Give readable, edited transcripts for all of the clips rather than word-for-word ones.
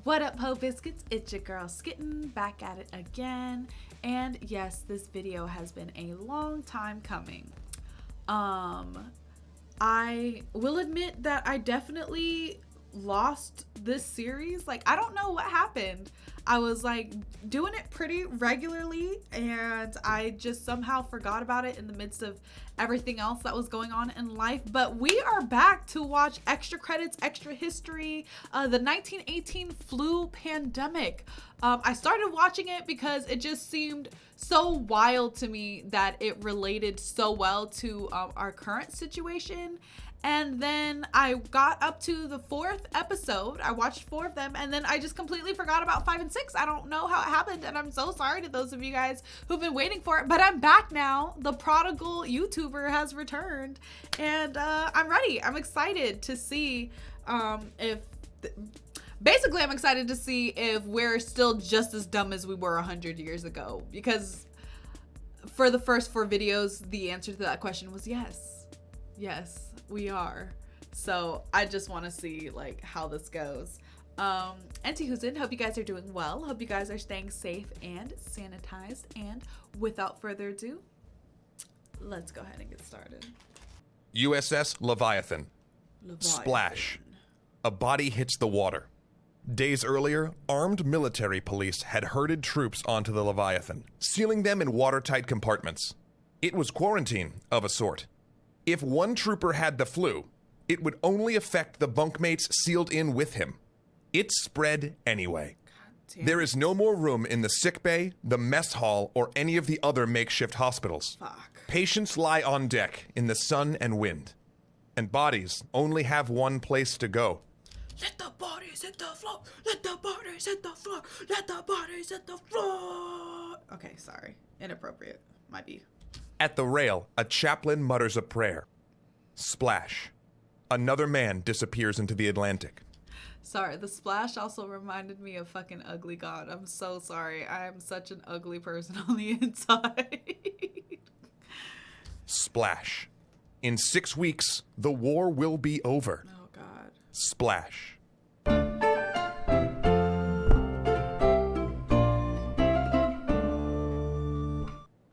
What up, Ho Biscuits? It's your girl Skitten, back at it again. And yes, this video has been a long time coming. I will admit that I definitely lost this series. Like, I don't know what happened. I was like doing it pretty regularly and I just somehow forgot about it in the midst of everything else that was going on in life. But we are back to watch extra credits, extra history, the 1918 flu pandemic. I started watching it because it just seemed so wild to me that it related so well to our current situation. And then I got up to the 4th episode. I watched 4 of them, and then I just completely forgot about 5 and 6. I don't know how it happened, and I'm so sorry to those of you guys who've been waiting for it. But I'm back now. The prodigal YouTuber has returned, and I'm ready. I'm excited to see basically, I'm excited to see if we're still just as dumb as we were 100 years ago. Because for the first 4 videos, the answer to that question was yes. Yes. We are. So I just want to see like how this goes. Auntie who's in, hope you guys are doing well. Hope you guys are staying safe and sanitized. And without further ado, let's go ahead and get started. USS Leviathan. Splash. A body hits the water. Days earlier, armed military police had herded troops onto the Leviathan, sealing them in watertight compartments. It was quarantine of a sort. If one trooper had the flu, it would only affect the bunkmates sealed in with him. It spread anyway. There is no more room in the sick bay, the mess hall, or any of the other makeshift hospitals. Patients lie on deck in the sun and wind, and bodies only have one place to go. Let the bodies hit the floor. Let the bodies hit the floor. Let the bodies hit the floor. Okay, sorry. Inappropriate. Might be. At the rail, a chaplain mutters a prayer. Splash. Another man disappears into the Atlantic. Sorry, the splash also reminded me of fucking Ugly God. I'm so sorry. I am such an ugly person on the inside. Splash. In 6 weeks, the war will be over. Oh, God. Splash.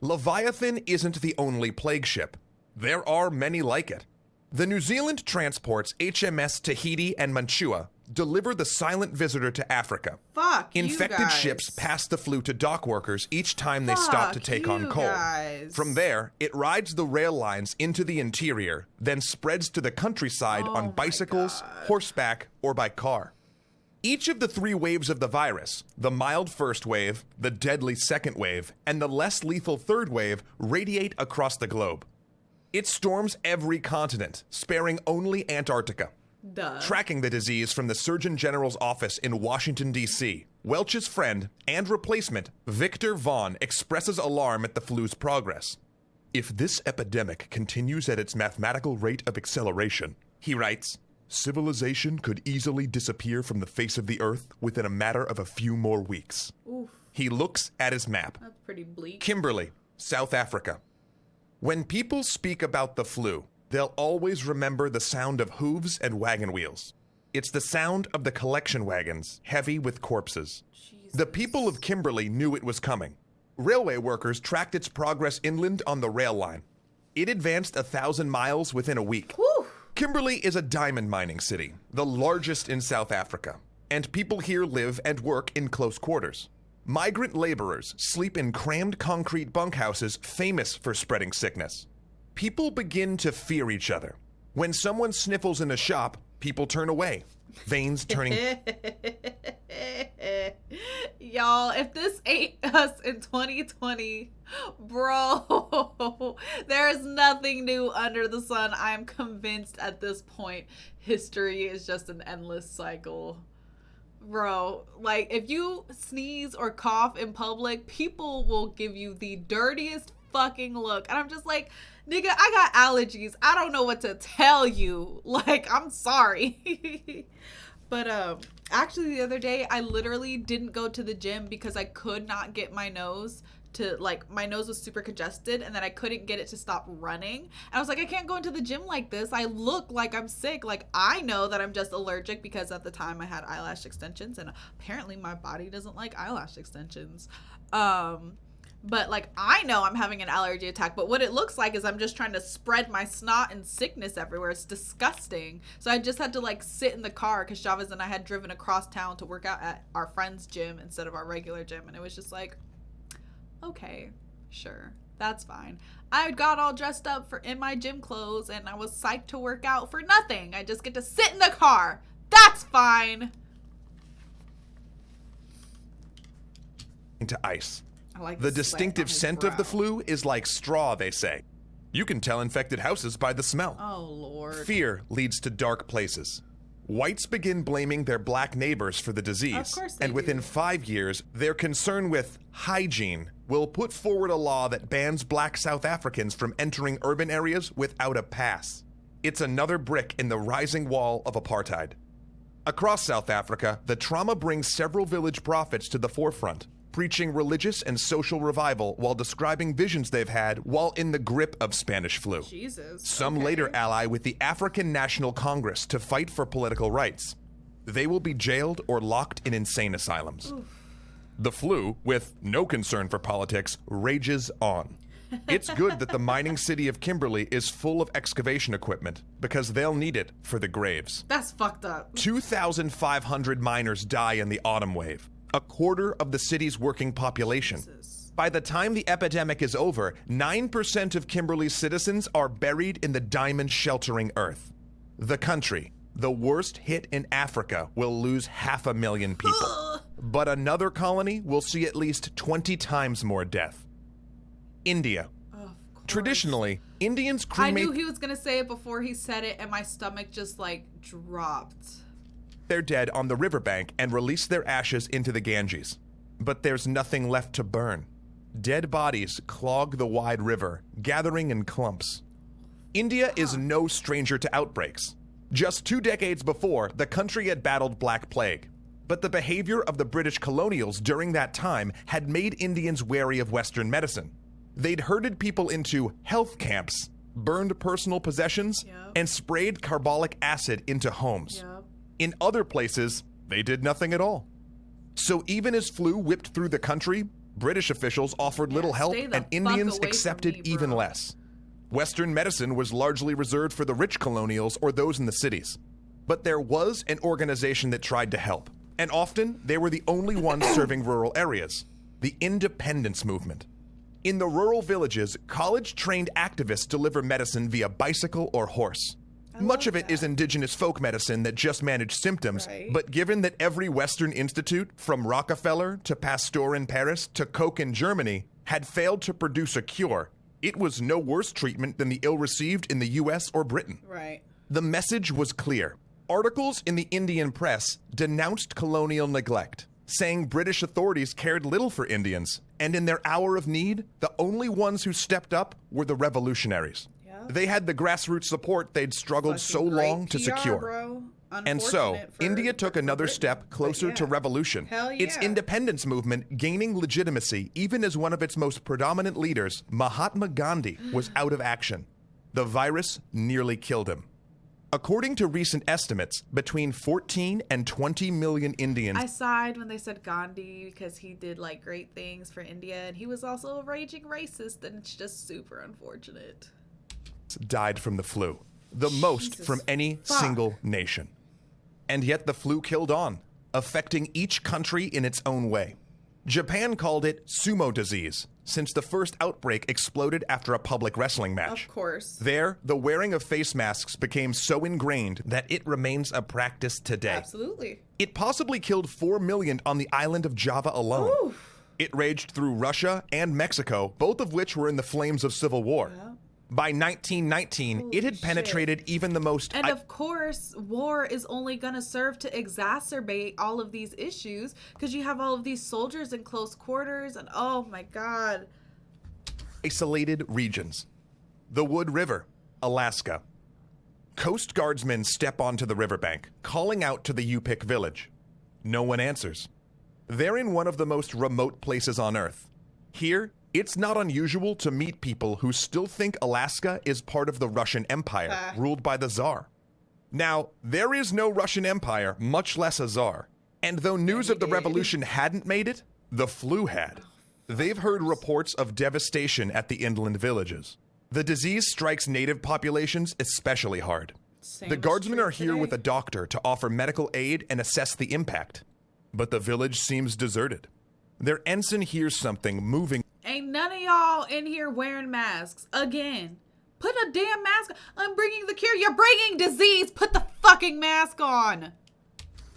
Leviathan isn't the only plague ship. There are many like it. The New Zealand transports HMS Tahiti and Mantua deliver the silent visitor to Africa. Fuck Infected you guys. ships pass the flu to dock workers each time they stop to take on coal. Guys. From there, it rides the rail lines into the interior, then spreads to the countryside on bicycles, horseback, or by car. Each of the 3 waves of the virus, the mild first wave, the deadly second wave, and the less lethal third wave, radiate across the globe. It storms every continent, sparing only Antarctica. Duh. Tracking the disease from the Surgeon General's office in Washington, D.C., Welch's friend and replacement, Victor Vaughn, expresses alarm at the flu's progress. If this epidemic continues at its mathematical rate of acceleration, he writes, civilization could easily disappear from the face of the earth within a matter of a few more weeks. Oof. He looks at his map. That's pretty bleak. Kimberley, South Africa. When people speak about the flu, they'll always remember the sound of hooves and wagon wheels. It's the sound of the collection wagons, heavy with corpses. Jesus. The people of Kimberley knew it was coming. Railway workers tracked its progress inland on the rail line. It advanced 1,000 miles within a week. Whew. Kimberley is a diamond mining city, the largest in South Africa, and people here live and work in close quarters. Migrant laborers sleep in crammed concrete bunkhouses famous for spreading sickness. People begin to fear each other. When someone sniffles in a shop, people turn away, veins turning... Y'all, if this ain't us in 2020, bro, there's nothing new under the sun. I am convinced at this point, history is just an endless cycle. Bro, like, if you sneeze or cough in public, people will give you the dirtiest fucking look. And I'm just like, nigga, I got allergies. I don't know what to tell you. Like, I'm sorry. But actually the other day I literally didn't go to the gym because I could not get my nose to, like, my nose was super congested, and then I couldn't get it to stop running. And I was like, I can't go into the gym like this. I look like I'm sick. Like, I know that I'm just allergic because at the time I had eyelash extensions, and apparently my body doesn't like eyelash extensions. But, like, I know I'm having an allergy attack, but what it looks like is I'm just trying to spread my snot and sickness everywhere. It's disgusting. So I just had to, like, sit in the car because Chavez and I had driven across town to work out at our friend's gym instead of our regular gym. And it was just like, okay, sure, that's fine. I got all dressed up in my gym clothes, and I was psyched to work out for nothing. I just get to sit in the car. That's fine. To ice. Like the distinctive scent of the flu is like straw, they say. You can tell infected houses by the smell. Oh, Lord. Fear leads to dark places. Whites begin blaming their black neighbors for the disease. Of course they and within do. 5 years, their concern with hygiene will put forward a law that bans black South Africans from entering urban areas without a pass. It's another brick in the rising wall of apartheid. Across South Africa, the trauma brings several village prophets to the forefront, preaching religious and social revival while describing visions they've had while in the grip of Spanish flu. Jesus. Some okay. later ally with the African National Congress to fight for political rights. They will be jailed or locked in insane asylums. Oof. The flu, with no concern for politics, rages on. It's good that the mining city of Kimberley is full of excavation equipment because they'll need it for the graves. That's fucked up. 2,500 miners die in the autumn wave, a quarter of the city's working population. Jesus. By the time the epidemic is over, 9% of Kimberley's citizens are buried in the diamond sheltering earth. The country, the worst hit in Africa, will lose 500,000 people. But another colony will see at least 20 times more death. India. Traditionally, Indians cremate... I knew he was going to say it before he said it, and my stomach just, like, dropped. Their dead on the riverbank and release their ashes into the Ganges. But there's nothing left to burn. Dead bodies clog the wide river, gathering in clumps. India is no stranger to outbreaks. Just 2 decades before, the country had battled Black Plague. But the behavior of the British colonials during that time had made Indians wary of Western medicine. They'd herded people into health camps, burned personal possessions, and sprayed carbolic acid into homes. In other places, they did nothing at all. So even as flu whipped through the country, British officials offered little help and Indians accepted even less. Western medicine was largely reserved for the rich colonials or those in the cities. But there was an organization that tried to help, and often they were the only ones serving rural areas, the independence movement. In the rural villages, college-trained activists deliver medicine via bicycle or horse. Much of it is indigenous folk medicine that just managed symptoms, but given that every Western institute, from Rockefeller to Pasteur in Paris to Koch in Germany, had failed to produce a cure, it was no worse treatment than the ill-received in the US or Britain. The message was clear. Articles in the Indian press denounced colonial neglect, saying British authorities cared little for Indians, and in their hour of need, the only ones who stepped up were the revolutionaries. They had the grassroots support they'd struggled so long to secure. And so, India took another step closer to revolution. Its independence movement gaining legitimacy even as one of its most predominant leaders, Mahatma Gandhi, was out of action. The virus nearly killed him. According to recent estimates, between 14 and 20 million Indians... I sighed when they said Gandhi because he did, like, great things for India, and he was also a raging racist, and it's just super unfortunate. ...died from the flu, the most from any single nation. And yet the flu killed on, affecting each country in its own way. Japan called it Sumo Disease, since the first outbreak exploded after a public wrestling match. Of course. There, the wearing of face masks became so ingrained that it remains a practice today. Absolutely. It possibly killed 4 million on the island of Java alone. Oof. It raged through Russia and Mexico, both of which were in the flames of civil war. By 1919, it had penetrated even the most... And of course, war is only going to serve to exacerbate all of these issues because you have all of these soldiers in close quarters and oh my God. Isolated regions. The Wood River, Alaska. Coast Guardsmen step onto the riverbank, calling out to the Yupik village. No one answers. They're in one of the most remote places on Earth. Here, It's not unusual to meet people who still think Alaska is part of the Russian Empire, ruled by the Tsar. Now, there is no Russian Empire, much less a Tsar. And though news of the revolution hadn't made it, the flu had. They've heard reports of devastation at the inland villages. The disease strikes native populations especially hard. The guardsmen are here with a doctor to offer medical aid and assess the impact. But the village seems deserted. Their ensign hears something moving. Ain't none of y'all in here wearing masks. Again. Put a damn mask on. I'm bringing the cure. You're bringing disease. Put the fucking mask on.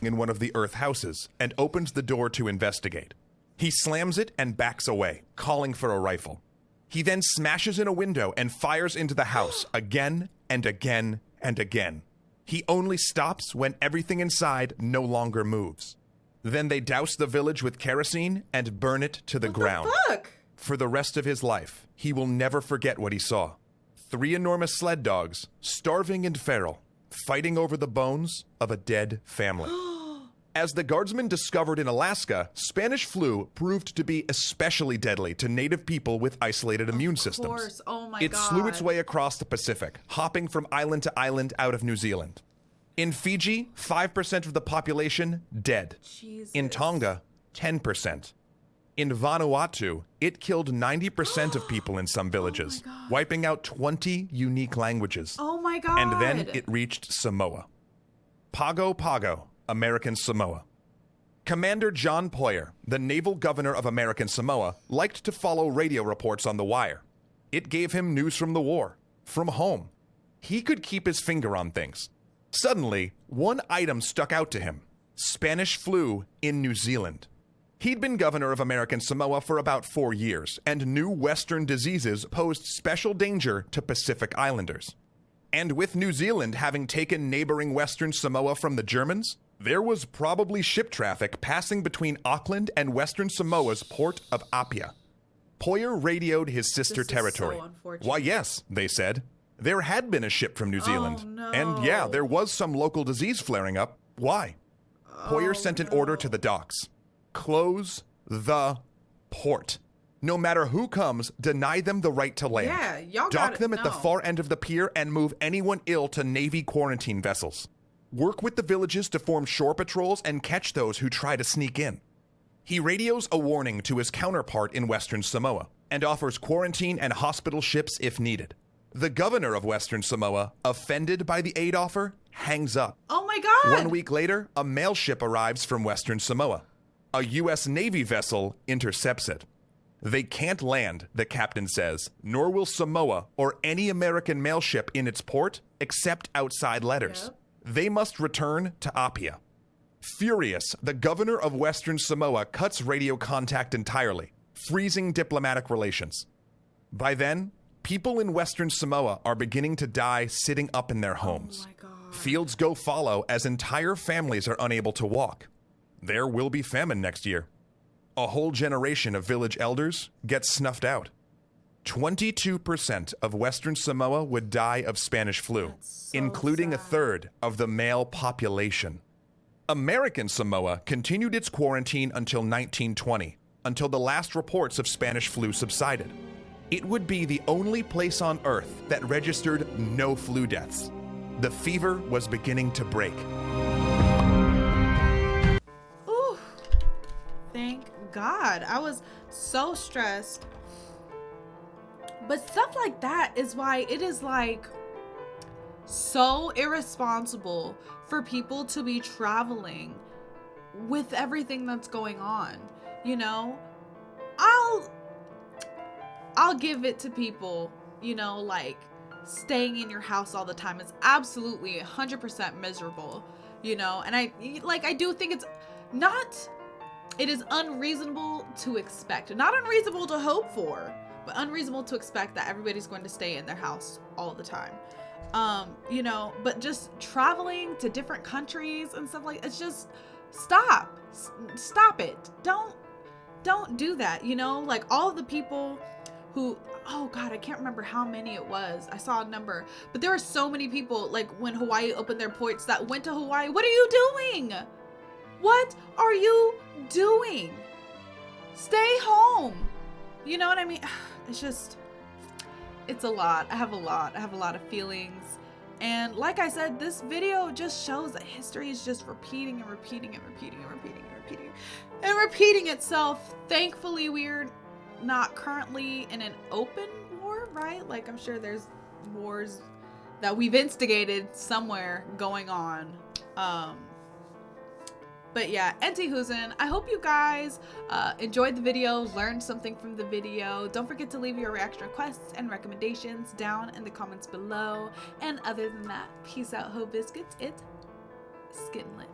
In one of the earth houses and opens the door to investigate. He slams it and backs away, calling for a rifle. He then smashes in a window and fires into the house again and again and again. He only stops when everything inside no longer moves. Then they douse the village with kerosene and burn it to the ground. What the fuck? For the rest of his life, he will never forget what he saw. 3 enormous sled dogs, starving and feral, fighting over the bones of a dead family. As the guardsmen discovered in Alaska, Spanish flu proved to be especially deadly to native people with isolated immune systems. Of course. Oh my It God. slew its way across the Pacific, hopping from island to island out of New Zealand. In Fiji, 5% of the population dead. Jesus. In Tonga, 10%. In Vanuatu, it killed 90% of people in some villages, wiping out 20 unique languages. Oh my God. And then it reached Samoa. Pago Pago, American Samoa. Commander John Poyer, the naval governor of American Samoa, liked to follow radio reports on the wire. It gave him news from the war, from home. He could keep his finger on things. Suddenly, one item stuck out to him: Spanish flu in New Zealand. He'd been governor of American Samoa for about 4 years and knew Western diseases posed special danger to Pacific Islanders. And with New Zealand having taken neighboring Western Samoa from the Germans, there was probably ship traffic passing between Auckland and Western Samoa's port of Apia. Poyer radioed his sister territory. So unfortunate. Why, yes, they said. There had been a ship from New Zealand. Oh, no. And yeah, there was some local disease flaring up. Why? Poyer sent an order to the docks. Close the port. No matter who comes, deny them the right to land. Yeah, y'all Dock gotta them at the know. far end of the pier and move anyone ill to Navy quarantine vessels. Work with the villages to form shore patrols and catch those who try to sneak in. He radios a warning to his counterpart in Western Samoa and offers quarantine and hospital ships if needed. The governor of Western Samoa, offended by the aid offer, hangs up. Oh my God. 1 week later, a mail ship arrives from Western Samoa. A U.S. Navy vessel intercepts it. They can't land, the captain says, nor will Samoa or any American mail ship in its port except outside letters. Yep. They must return to Apia. Furious, the governor of Western Samoa cuts radio contact entirely, freezing diplomatic relations. By then, people in Western Samoa are beginning to die sitting up in their homes. Oh my God. Fields go fallow as entire families are unable to walk. There will be famine next year. A whole generation of village elders gets snuffed out. 22% of Western Samoa would die of Spanish flu, So including a sad. third of the male population. American Samoa continued its quarantine until 1920, until the last reports of Spanish flu subsided. It would be the only place on Earth that registered no flu deaths. The fever was beginning to break. Ooh. Thank God. I was so stressed. But stuff like that is why it is like so irresponsible for people to be traveling with everything that's going on. You know, I'll give it to people, you know, like staying in your house all the time is absolutely 100% miserable, you know, and I do think it is unreasonable to expect, not unreasonable to hope for, but unreasonable to expect that everybody's going to stay in their house all the time. You know, but just traveling to different countries and stuff like, it's just stop it. Don't do that. You know, like all of the people who, oh God, I can't remember how many it was. I saw a number, but there were so many people, like when Hawaii opened their ports, that went to Hawaii. What are you doing? What are you doing? Stay home. you know what I mean? It's just, it's a lot. I have a lot of feelings. And like I said, this video just shows that history is just repeating and repeating and repeating and repeating and repeating and repeating itself. Thankfully, we're not currently in an open war, right? Like, I'm sure there's wars that we've instigated somewhere going on. But yeah, Entihusen, I hope you guys enjoyed the video, learned something from the video. Don't forget to leave your reaction requests and recommendations down in the comments below. And other than that, peace out, ho biscuits. It's Skittenlit.